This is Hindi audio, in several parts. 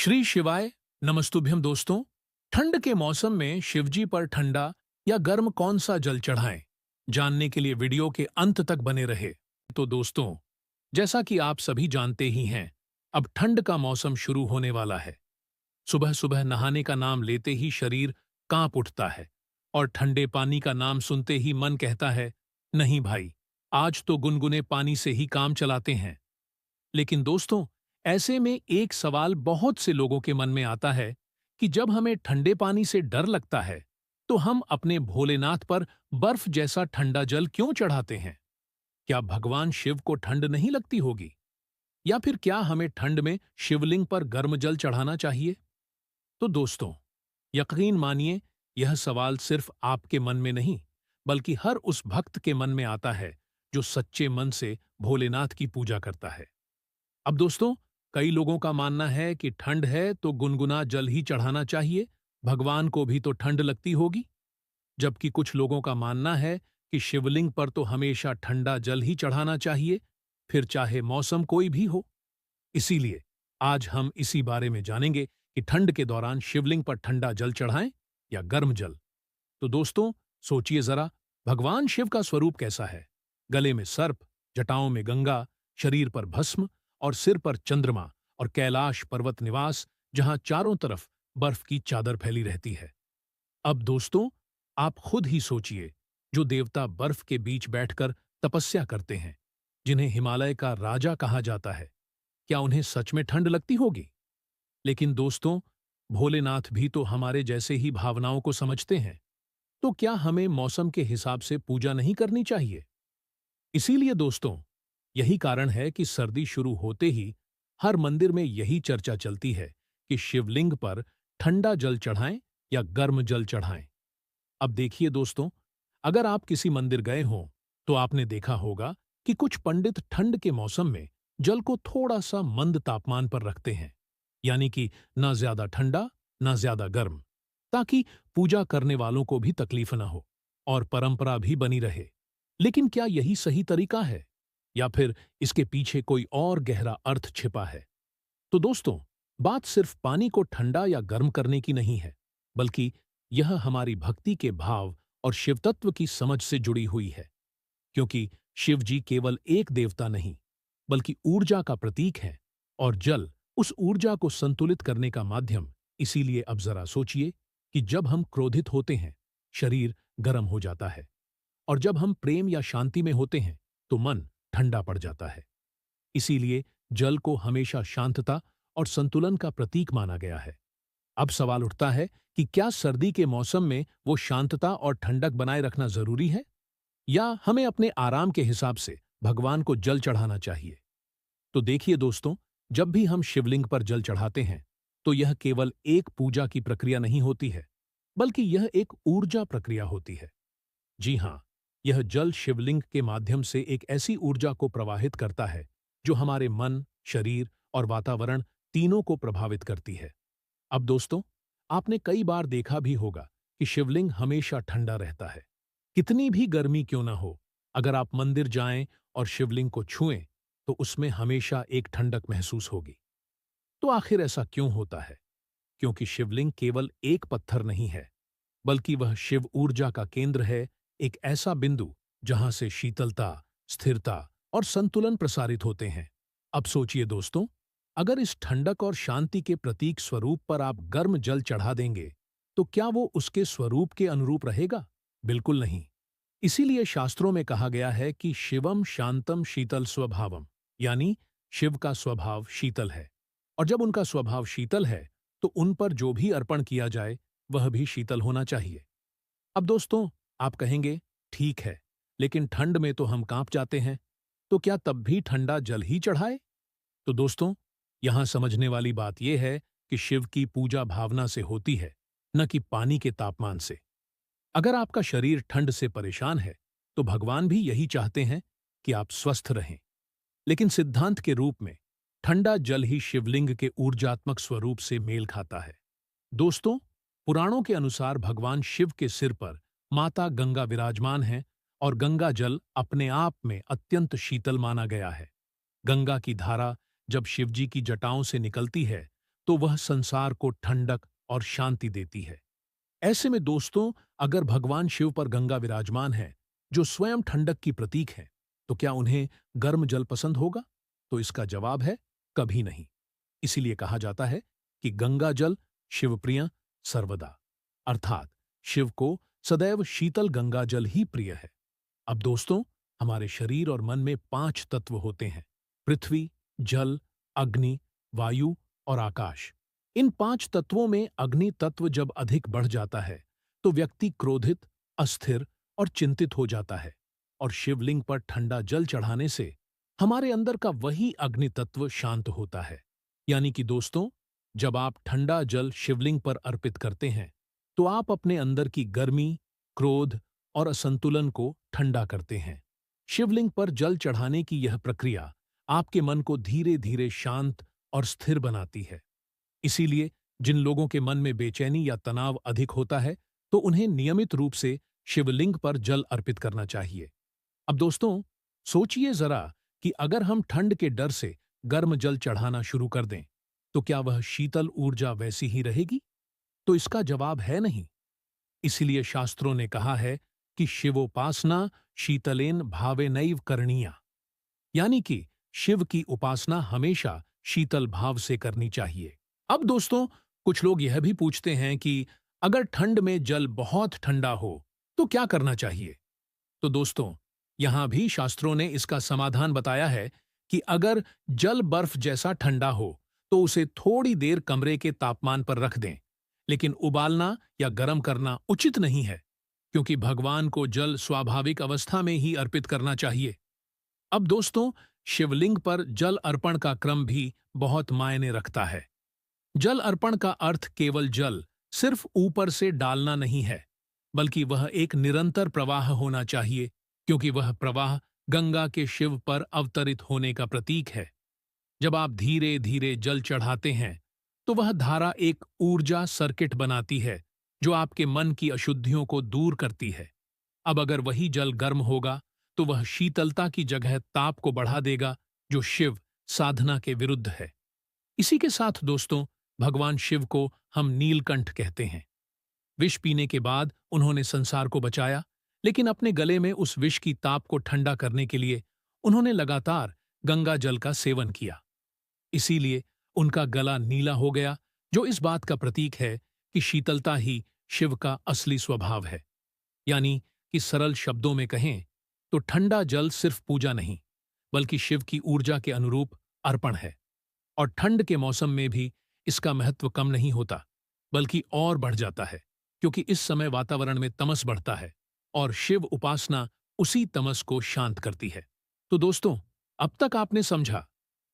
श्री शिवाय नमस्तुभ्यम दोस्तों। ठंड के मौसम में शिवजी पर ठंडा या गर्म कौन सा जल चढ़ाएं, जानने के लिए वीडियो के अंत तक बने रहे। तो दोस्तों, जैसा कि आप सभी जानते ही हैं, अब ठंड का मौसम शुरू होने वाला है। सुबह सुबह नहाने का नाम लेते ही शरीर कांप उठता है और ठंडे पानी का नाम सुनते ही मन कहता है, नहीं भाई, आज तो गुनगुने पानी से ही काम चलाते हैं। लेकिन दोस्तों, ऐसे में एक सवाल बहुत से लोगों के मन में आता है कि जब हमें ठंडे पानी से डर लगता है, तो हम अपने भोलेनाथ पर बर्फ जैसा ठंडा जल क्यों चढ़ाते हैं? क्या भगवान शिव को ठंड नहीं लगती होगी? या फिर क्या हमें ठंड में शिवलिंग पर गर्म जल चढ़ाना चाहिए? तो दोस्तों, यकीन मानिए, यह सवाल सिर्फ आपके मन में नहीं, बल्कि हर उस भक्त के मन में आता है जो सच्चे मन से भोलेनाथ की पूजा करता है। अब दोस्तों, कई लोगों का मानना है कि ठंड है तो गुनगुना जल ही चढ़ाना चाहिए, भगवान को भी तो ठंड लगती होगी। जबकि कुछ लोगों का मानना है कि शिवलिंग पर तो हमेशा ठंडा जल ही चढ़ाना चाहिए, फिर चाहे मौसम कोई भी हो। इसीलिए आज हम इसी बारे में जानेंगे कि ठंड के दौरान शिवलिंग पर ठंडा जल चढ़ाएं या गर्म जल। तो दोस्तों, सोचिए जरा, भगवान शिव का स्वरूप कैसा है? गले में सर्प, जटाओं में गंगा, शरीर पर भस्म और सिर पर चंद्रमा, और कैलाश पर्वत निवास, जहां चारों तरफ बर्फ की चादर फैली रहती है। अब दोस्तों, आप खुद ही सोचिए, जो देवता बर्फ के बीच बैठकर तपस्या करते हैं, जिन्हें हिमालय का राजा कहा जाता है, क्या उन्हें सच में ठंड लगती होगी? लेकिन दोस्तों, भोलेनाथ भी तो हमारे जैसे ही भावनाओं को समझते हैं। तो क्या हमें मौसम के हिसाब से पूजा नहीं करनी चाहिए? इसीलिए दोस्तों, यही कारण है कि सर्दी शुरू होते ही हर मंदिर में यही चर्चा चलती है कि शिवलिंग पर ठंडा जल चढ़ाएं या गर्म जल चढ़ाएं। अब देखिए दोस्तों, अगर आप किसी मंदिर गए हों, तो आपने देखा होगा कि कुछ पंडित ठंड के मौसम में जल को थोड़ा सा मंद तापमान पर रखते हैं, यानी कि ना ज्यादा ठंडा ना ज्यादा गर्म, ताकि पूजा करने वालों को भी तकलीफ ना हो और परंपरा भी बनी रहे। लेकिन क्या यही सही तरीका है, या फिर इसके पीछे कोई और गहरा अर्थ छिपा है? तो दोस्तों, बात सिर्फ पानी को ठंडा या गर्म करने की नहीं है, बल्कि यह हमारी भक्ति के भाव और शिवतत्व की समझ से जुड़ी हुई है। क्योंकि शिव जी केवल एक देवता नहीं, बल्कि ऊर्जा का प्रतीक है, और जल उस ऊर्जा को संतुलित करने का माध्यम। इसीलिए अब जरा सोचिए कि जब हम क्रोधित होते हैं, शरीर गर्म हो जाता है, और जब हम प्रेम या शांति में होते हैं, तो मन ठंडा पड़ जाता है। इसीलिए जल को हमेशा शांतता और संतुलन का प्रतीक माना गया है। अब सवाल उठता है कि क्या सर्दी के मौसम में वो शांतता और ठंडक बनाए रखना जरूरी है, या हमें अपने आराम के हिसाब से भगवान को जल चढ़ाना चाहिए? तो देखिए दोस्तों, जब भी हम शिवलिंग पर जल चढ़ाते हैं, तो यह केवल एक पूजा की प्रक्रिया नहीं होती है, बल्कि यह एक ऊर्जा प्रक्रिया होती है। जी हाँ, यह जल शिवलिंग के माध्यम से एक ऐसी ऊर्जा को प्रवाहित करता है जो हमारे मन, शरीर और वातावरण तीनों को प्रभावित करती है। अब दोस्तों, आपने कई बार देखा भी होगा कि शिवलिंग हमेशा ठंडा रहता है। कितनी भी गर्मी क्यों ना हो, अगर आप मंदिर जाएं और शिवलिंग को छुएं, तो उसमें हमेशा एक ठंडक महसूस होगी। तो आखिर ऐसा क्यों होता है? क्योंकि शिवलिंग केवल एक पत्थर नहीं है, बल्कि वह शिव ऊर्जा का केंद्र है, एक ऐसा बिंदु जहां से शीतलता, स्थिरता और संतुलन प्रसारित होते हैं। अब सोचिए दोस्तों, अगर इस ठंडक और शांति के प्रतीक स्वरूप पर आप गर्म जल चढ़ा देंगे, तो क्या वो उसके स्वरूप के अनुरूप रहेगा? बिल्कुल नहीं। इसीलिए शास्त्रों में कहा गया है कि शिवम शांतम शीतल स्वभावम, यानी शिव का स्वभाव शीतल है। और जब उनका स्वभाव शीतल है, तो उन पर जो भी अर्पण किया जाए, वह भी शीतल होना चाहिए। अब दोस्तों, आप कहेंगे, ठीक है, लेकिन ठंड में तो हम कांप जाते हैं, तो क्या तब भी ठंडा जल ही चढ़ाए? तो दोस्तों, यहां समझने वाली बात यह है कि शिव की पूजा भावना से होती है, न कि पानी के तापमान से। अगर आपका शरीर ठंड से परेशान है, तो भगवान भी यही चाहते हैं कि आप स्वस्थ रहें। लेकिन सिद्धांत के रूप में ठंडा जल ही शिवलिंग के ऊर्जात्मक स्वरूप से मेल खाता है। दोस्तों, पुराणों के अनुसार भगवान शिव के सिर पर माता गंगा विराजमान है, और गंगा जल अपने आप में अत्यंत शीतल माना गया है। गंगा की धारा जब शिवजी की जटाओं से निकलती है, तो वह संसार को ठंडक और शांति देती है। ऐसे में दोस्तों, अगर भगवान शिव पर गंगा विराजमान है, जो स्वयं ठंडक की प्रतीक है, तो क्या उन्हें गर्म जल पसंद होगा? तो इसका जवाब है कभी नहीं। इसीलिए कहा जाता है कि गंगा जल शिवप्रिय सर्वदा, अर्थात शिव को सदैव शीतल गंगा जल ही प्रिय है। अब दोस्तों, हमारे शरीर और मन में 5 तत्व होते हैं: पृथ्वी, जल, अग्नि, वायु और आकाश। इन 5 तत्वों में अग्नि तत्व जब अधिक बढ़ जाता है, तो व्यक्ति क्रोधित, अस्थिर और चिंतित हो जाता है। और शिवलिंग पर ठंडा जल चढ़ाने से हमारे अंदर का वही अग्नि तत्व शांत होता है। यानी कि दोस्तों, जब आप ठंडा जल शिवलिंग पर अर्पित करते हैं, तो आप अपने अंदर की गर्मी, क्रोध और असंतुलन को ठंडा करते हैं। शिवलिंग पर जल चढ़ाने की यह प्रक्रिया आपके मन को धीरे धीरे शांत और स्थिर बनाती है। इसीलिए जिन लोगों के मन में बेचैनी या तनाव अधिक होता है, तो उन्हें नियमित रूप से शिवलिंग पर जल अर्पित करना चाहिए। अब दोस्तों, सोचिए जरा कि अगर हम ठंड के डर से गर्म जल चढ़ाना शुरू कर दें, तो क्या वह शीतल ऊर्जा वैसी ही रहेगी? तो इसका जवाब है नहीं। इसीलिए शास्त्रों ने कहा है कि शिवोपासना शीतलेन भावेनैव करणीया, यानी कि शिव की उपासना हमेशा शीतल भाव से करनी चाहिए। अब दोस्तों, कुछ लोग यह भी पूछते हैं कि अगर ठंड में जल बहुत ठंडा हो, तो क्या करना चाहिए? तो दोस्तों, यहां भी शास्त्रों ने इसका समाधान बताया है कि अगर जल बर्फ जैसा ठंडा हो, तो उसे थोड़ी देर कमरे के तापमान पर रख दें, लेकिन उबालना या गर्म करना उचित नहीं है, क्योंकि भगवान को जल स्वाभाविक अवस्था में ही अर्पित करना चाहिए। अब दोस्तों, शिवलिंग पर जल अर्पण का क्रम भी बहुत मायने रखता है। जल अर्पण का अर्थ केवल जल सिर्फ ऊपर से डालना नहीं है, बल्कि वह एक निरंतर प्रवाह होना चाहिए, क्योंकि वह प्रवाह गंगा के शिव पर अवतरित होने का प्रतीक है। जब आप धीरे धीरे जल चढ़ाते हैं, तो वह धारा एक ऊर्जा सर्किट बनाती है, जो आपके मन की अशुद्धियों को दूर करती है। अब अगर वही जल गर्म होगा, तो वह शीतलता की जगह ताप को बढ़ा देगा, जो शिव साधना के विरुद्ध है। इसी के साथ दोस्तों, भगवान शिव को हम नीलकंठ कहते हैं। विष पीने के बाद उन्होंने संसार को बचाया, लेकिन अपने गले में उस विष की ताप को ठंडा करने के लिए उन्होंने लगातार गंगा जल का सेवन किया। इसीलिए उनका गला नीला हो गया, जो इस बात का प्रतीक है कि शीतलता ही शिव का असली स्वभाव है। यानी कि सरल शब्दों में कहें तो ठंडा जल सिर्फ पूजा नहीं, बल्कि शिव की ऊर्जा के अनुरूप अर्पण है। और ठंड के मौसम में भी इसका महत्व कम नहीं होता, बल्कि और बढ़ जाता है, क्योंकि इस समय वातावरण में तमस बढ़ता है और शिव उपासना उसी तमस को शांत करती है। तो दोस्तों, अब तक आपने समझा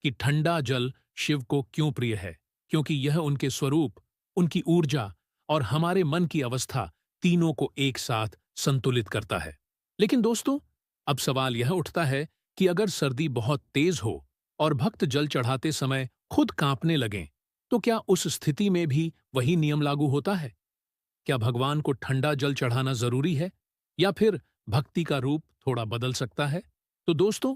कि ठंडा जल शिव को क्यों प्रिय है, क्योंकि यह उनके स्वरूप, उनकी ऊर्जा और हमारे मन की अवस्था तीनों को एक साथ संतुलित करता है। लेकिन दोस्तों, अब सवाल यह उठता है कि अगर सर्दी बहुत तेज हो और भक्त जल चढ़ाते समय खुद कांपने लगें, तो क्या उस स्थिति में भी वही नियम लागू होता है? क्या भगवान को ठंडा जल चढ़ाना जरूरी है, या फिर भक्ति का रूप थोड़ा बदल सकता है? तो दोस्तों,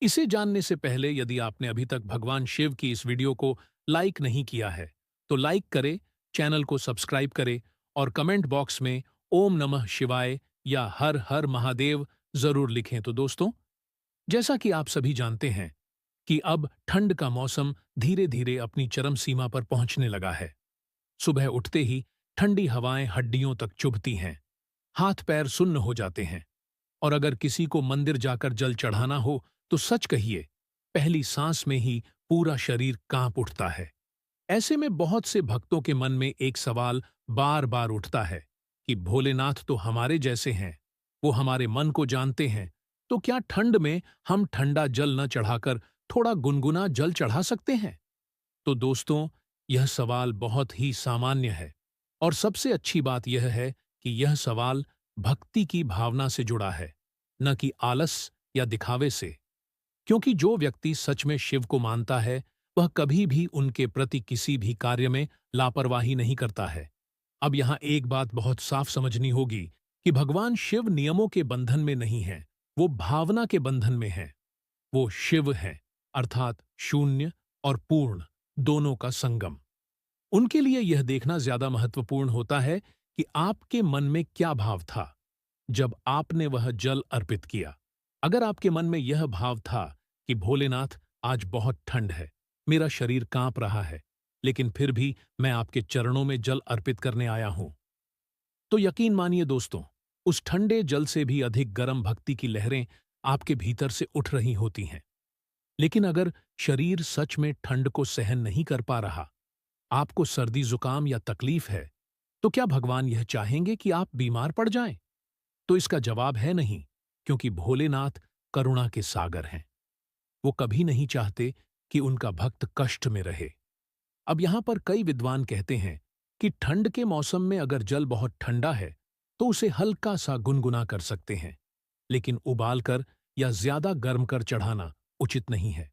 इसे जानने से पहले यदि आपने अभी तक भगवान शिव की इस वीडियो को लाइक नहीं किया है, तो लाइक करें, चैनल को सब्सक्राइब करें और कमेंट बॉक्स में ओम नमः शिवाय या हर हर महादेव जरूर लिखें। तो दोस्तों, जैसा कि आप सभी जानते हैं कि अब ठंड का मौसम धीरे धीरे अपनी चरम सीमा पर पहुंचने लगा है। सुबह उठते ही ठंडी हवाएं हड्डियों तक चुभती हैं, हाथ पैर सुन्न हो जाते हैं, और अगर किसी को मंदिर जाकर जल चढ़ाना हो, तो सच कहिए, पहली सांस में ही पूरा शरीर कांप उठता है। ऐसे में बहुत से भक्तों के मन में एक सवाल बार बार उठता है कि भोलेनाथ तो हमारे जैसे हैं, वो हमारे मन को जानते हैं, तो क्या ठंड में हम ठंडा जल न चढ़ाकर थोड़ा गुनगुना जल चढ़ा सकते हैं? तो दोस्तों, यह सवाल बहुत ही सामान्य है, और सबसे अच्छी बात यह है कि यह सवाल भक्ति की भावना से जुड़ा है, न कि आलस या दिखावे से। क्योंकि जो व्यक्ति सच में शिव को मानता है, वह कभी भी उनके प्रति किसी भी कार्य में लापरवाही नहीं करता है। अब यहाँ एक बात बहुत साफ समझनी होगी कि भगवान शिव नियमों के बंधन में नहीं है, वो भावना के बंधन में है। वो शिव है, अर्थात शून्य और पूर्ण दोनों का संगम। उनके लिए यह देखना ज्यादा महत्वपूर्ण होता है कि आपके मन में क्या भाव था जब आपने वह जल अर्पित किया। अगर आपके मन में यह भाव था कि भोलेनाथ, आज बहुत ठंड है, मेरा शरीर कांप रहा है, लेकिन फिर भी मैं आपके चरणों में जल अर्पित करने आया हूं, तो यकीन मानिए दोस्तों, उस ठंडे जल से भी अधिक गर्म भक्ति की लहरें आपके भीतर से उठ रही होती हैं। लेकिन अगर शरीर सच में ठंड को सहन नहीं कर पा रहा, आपको सर्दी जुकाम या तकलीफ है, तो क्या भगवान यह चाहेंगे कि आप बीमार पड़ जाएं? तो इसका जवाब है नहीं, क्योंकि भोलेनाथ करुणा के सागर हैं। वो कभी नहीं चाहते कि उनका भक्त कष्ट में रहे। अब यहां पर कई विद्वान कहते हैं कि ठंड के मौसम में अगर जल बहुत ठंडा है तो उसे हल्का सा गुनगुना कर सकते हैं, लेकिन उबालकर या ज्यादा गर्म कर चढ़ाना उचित नहीं है,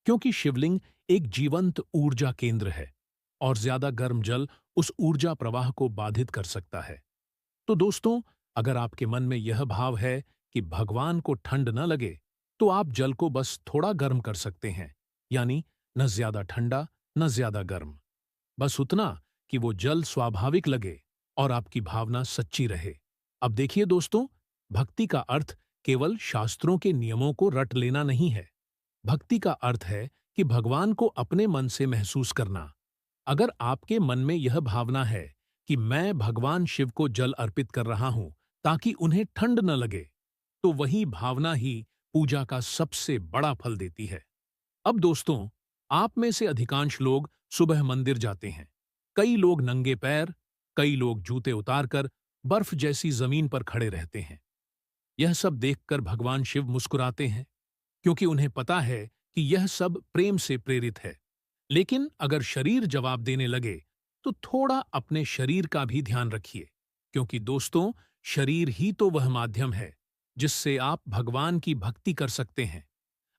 क्योंकि शिवलिंग एक जीवंत ऊर्जा केंद्र है और ज्यादा गर्म जल उस ऊर्जा प्रवाह को बाधित कर सकता है। तो दोस्तों, अगर आपके मन में यह भाव है कि भगवान को ठंड न लगे, तो आप जल को बस थोड़ा गर्म कर सकते हैं, यानी न ज्यादा ठंडा न ज्यादा गर्म, बस उतना कि वो जल स्वाभाविक लगे और आपकी भावना सच्ची रहे। अब देखिए दोस्तों, भक्ति का अर्थ केवल शास्त्रों के नियमों को रट लेना नहीं है। भक्ति का अर्थ है कि भगवान को अपने मन से महसूस करना। अगर आपके मन में यह भावना है कि मैं भगवान शिव को जल अर्पित कर रहा हूं ताकि उन्हें ठंड न लगे, तो वही भावना ही पूजा का सबसे बड़ा फल देती है। अब दोस्तों, आप में से अधिकांश लोग सुबह मंदिर जाते हैं। कई लोग नंगे पैर, कई लोग जूते उतारकर बर्फ जैसी जमीन पर खड़े रहते हैं। यह सब देखकर भगवान शिव मुस्कुराते हैं, क्योंकि उन्हें पता है कि यह सब प्रेम से प्रेरित है। लेकिन अगर शरीर जवाब देने लगे, तो थोड़ा अपने शरीर का भी ध्यान रखिए, क्योंकि दोस्तों, शरीर ही तो वह माध्यम है जिससे आप भगवान की भक्ति कर सकते हैं।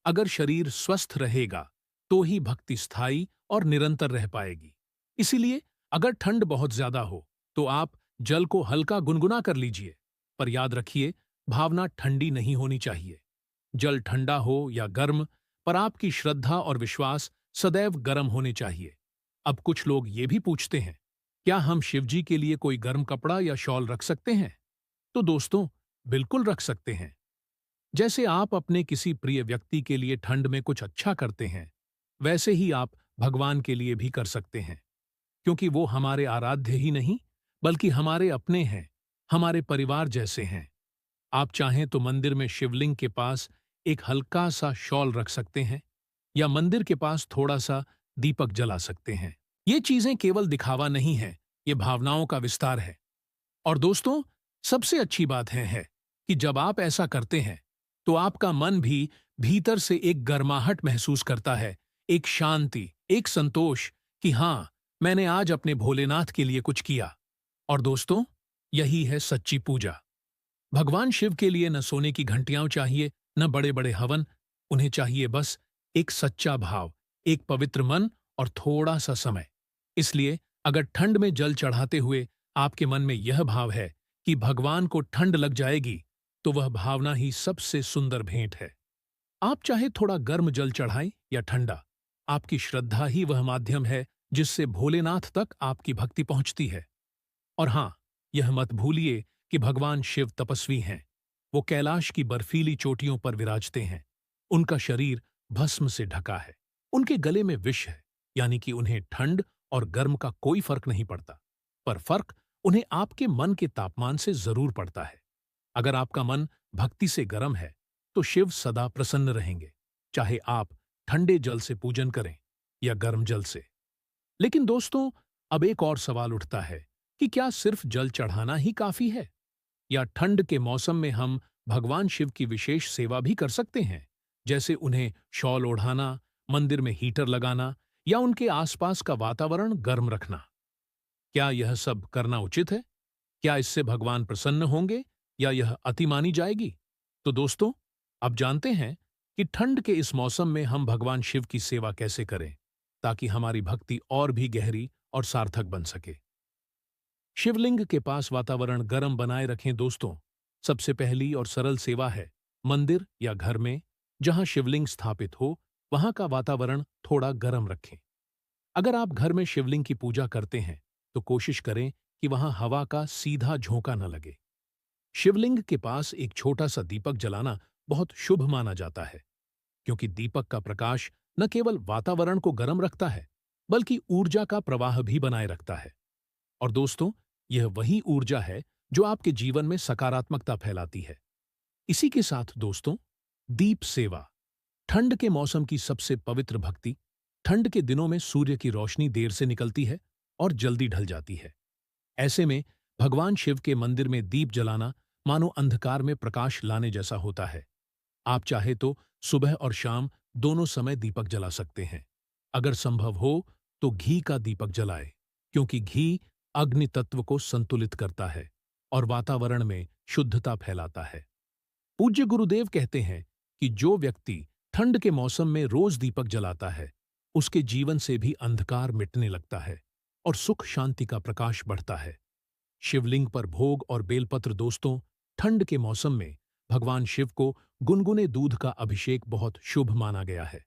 अगर शरीर स्वस्थ रहेगा, तो ही भक्ति स्थायी और निरंतर रह पाएगी। इसीलिए अगर ठंड बहुत ज्यादा हो, तो आप जल को हल्का गुनगुना कर लीजिए, पर याद रखिए, भावना ठंडी नहीं होनी चाहिए। जल ठंडा हो या गर्म, पर आपकी श्रद्धा और विश्वास सदैव गर्म होने चाहिए। अब कुछ लोग ये भी पूछते हैं, क्या हम शिवजी के लिए कोई गर्म कपड़ा या शॉल रख सकते हैं? तो दोस्तों, बिल्कुल रख सकते हैं। जैसे आप अपने किसी प्रिय व्यक्ति के लिए ठंड में कुछ अच्छा करते हैं, वैसे ही आप भगवान के लिए भी कर सकते हैं, क्योंकि वो हमारे आराध्य ही नहीं, बल्कि हमारे अपने हैं, हमारे परिवार जैसे हैं। आप चाहें तो मंदिर में शिवलिंग के पास एक हल्का सा शॉल रख सकते हैं, या मंदिर के पास थोड़ा सा दीपक जला सकते हैं। ये चीजें केवल दिखावा नहीं है, ये भावनाओं का विस्तार है। और दोस्तों, सबसे अच्छी बात है कि जब आप ऐसा करते हैं, तो आपका मन भी भीतर से एक गर्माहट महसूस करता है, एक शांति, एक संतोष कि हाँ, मैंने आज अपने भोलेनाथ के लिए कुछ किया। और दोस्तों, यही है सच्ची पूजा। भगवान शिव के लिए न सोने की घंटियां चाहिए, न बड़े बड़े हवन। उन्हें चाहिए बस एक सच्चा भाव, एक पवित्र मन और थोड़ा सा समय। इसलिए अगर ठंड में जल चढ़ाते हुए आपके मन में यह भाव है कि भगवान को ठंड लग जाएगी, तो वह भावना ही सबसे सुंदर भेंट है। आप चाहे थोड़ा गर्म जल चढ़ाएं या ठंडा, आपकी श्रद्धा ही वह माध्यम है जिससे भोलेनाथ तक आपकी भक्ति पहुंचती है। और हां, यह मत भूलिए कि भगवान शिव तपस्वी हैं। वो कैलाश की बर्फीली चोटियों पर विराजते हैं। उनका शरीर भस्म से ढका है। उनके गले में विष है, यानी कि उन्हें ठंड और गर्म का कोई फर्क नहीं पड़ता। पर फर्क उन्हें आपके मन के तापमान से जरूर पड़ता है। अगर आपका मन भक्ति से गर्म है, तो शिव सदा प्रसन्न रहेंगे, चाहे आप ठंडे जल से पूजन करें या गर्म जल से। लेकिन दोस्तों, अब एक और सवाल उठता है कि क्या सिर्फ जल चढ़ाना ही काफी है, या ठंड के मौसम में हम भगवान शिव की विशेष सेवा भी कर सकते हैं, जैसे उन्हें शॉल ओढ़ाना, मंदिर में हीटर लगाना या उनके आसपास का वातावरण गर्म रखना? क्या यह सब करना उचित है? क्या इससे भगवान प्रसन्न होंगे या यह अति मानी जाएगी? तो दोस्तों, अब जानते हैं कि ठंड के इस मौसम में हम भगवान शिव की सेवा कैसे करें, ताकि हमारी भक्ति और भी गहरी और सार्थक बन सके। शिवलिंग के पास वातावरण गर्म बनाए रखें दोस्तों। सबसे पहली और सरल सेवा है, मंदिर या घर में जहां शिवलिंग स्थापित हो, वहां का वातावरण थोड़ा गर्म रखें। अगर आप घर में शिवलिंग की पूजा करते हैं तो कोशिश करें कि वहां हवा का सीधा झोंका न लगे। शिवलिंग के पास एक छोटा सा दीपक जलाना बहुत शुभ माना जाता है, क्योंकि दीपक का प्रकाश न केवल वातावरण को गर्म रखता है बल्कि ऊर्जा का प्रवाह भी बनाए रखता है। और दोस्तों, यह वही ऊर्जा है जो आपके जीवन में सकारात्मकता फैलाती है। इसी के साथ दोस्तों, दीप सेवा, ठंड के मौसम की सबसे पवित्र भक्ति। ठंड के दिनों में सूर्य की रोशनी देर से निकलती है और जल्दी ढल जाती है। ऐसे में भगवान शिव के मंदिर में दीप जलाना मानो अंधकार में प्रकाश लाने जैसा होता है। आप चाहे तो सुबह और शाम दोनों समय दीपक जला सकते हैं। अगर संभव हो तो घी का दीपक जलाए, क्योंकि घी अग्नि तत्व को संतुलित करता है और वातावरण में शुद्धता फैलाता है। पूज्य गुरुदेव कहते हैं कि जो व्यक्ति ठंड के मौसम में रोज दीपक जलाता है, उसके जीवन से भी अंधकार मिटने लगता है और सुख शांति का प्रकाश बढ़ता है। शिवलिंग पर भोग और बेलपत्र दोस्तों, ठंड के मौसम में भगवान शिव को गुनगुने दूध का अभिषेक बहुत शुभ माना गया है।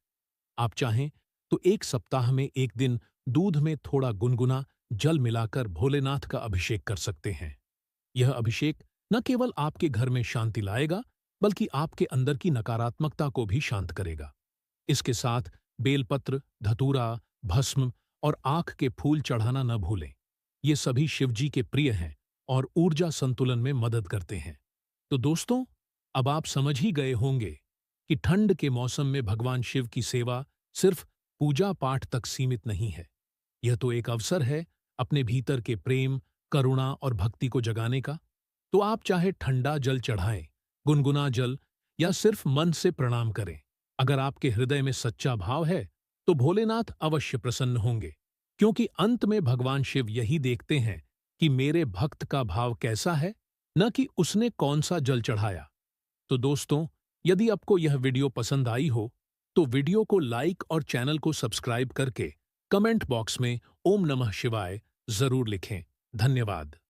आप चाहें तो एक सप्ताह में एक दिन दूध में थोड़ा गुनगुना जल मिलाकर भोलेनाथ का अभिषेक कर सकते हैं। यह अभिषेक न केवल आपके घर में शांति लाएगा बल्कि आपके अंदर की नकारात्मकता को भी शांत करेगा। इसके साथ बेलपत्र, धतूरा, भस्म और आँख के फूल चढ़ाना न भूलें। ये सभी शिवजी के प्रिय हैं और ऊर्जा संतुलन में मदद करते हैं। तो दोस्तों, अब आप समझ ही गए होंगे कि ठंड के मौसम में भगवान शिव की सेवा सिर्फ पूजा पाठ तक सीमित नहीं है। यह तो एक अवसर है अपने भीतर के प्रेम, करुणा और भक्ति को जगाने का। तो आप चाहे ठंडा जल चढ़ाएं, गुनगुना जल, या सिर्फ मन से प्रणाम करें। अगर आपके हृदय में सच्चा भाव है तो भोलेनाथ अवश्य प्रसन्न होंगे, क्योंकि अंत में भगवान शिव यही देखते हैं कि मेरे भक्त का भाव कैसा है, न कि उसने कौन सा जल चढ़ाया। तो दोस्तों, यदि आपको यह वीडियो पसंद आई हो तो वीडियो को लाइक और चैनल को सब्सक्राइब करके कमेंट बॉक्स में ओम नमः शिवाय जरूर लिखें। धन्यवाद।